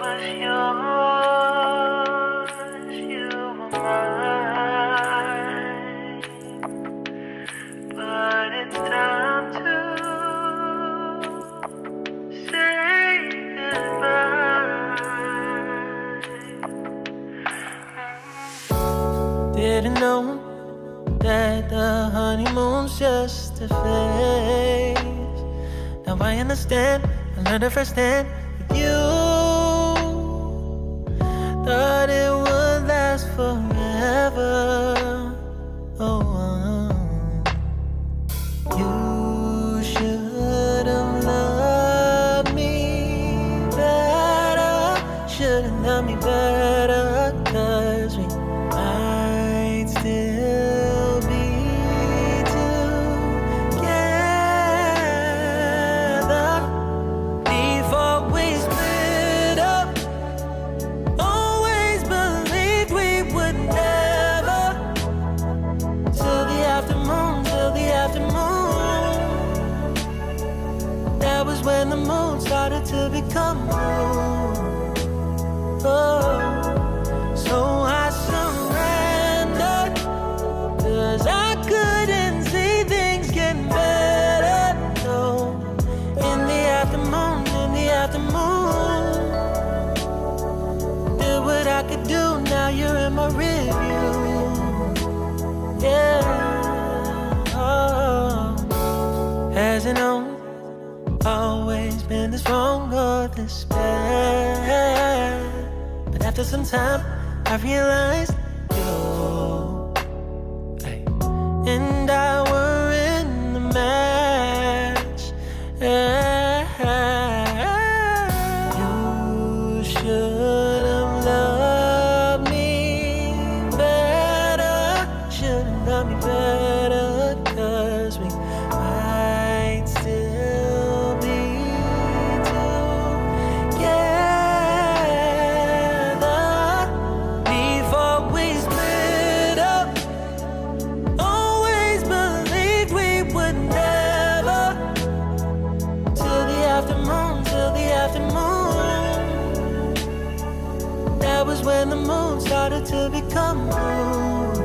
was yours, you were mine. But it's time to say goodbye. Didn't know that the honeymoon's just a phase. Now I understand, I learned it firsthand with you. Thought it would last forever. Oh, you should have loved me better. Should have loved me better, 'cause we might still be together before we split up. Always believed we would never. Till the afternoon, till the afternoon. That was when the moon started to become moon. Oh, so I surrendered, 'cause I couldn't see things getting better. No, in the afternoon, in the afternoon. Did what I could do, now you're in my review. Yeah, oh. Hasn't always been this wrong or this bad. But after some time, I realized you and I were in the match. You should have loved me better. Should have loved me better, 'cause we might still be together before we split up. Always believed we would never. Till the afternoon, till the afternoon. That was when the moon started to become moon.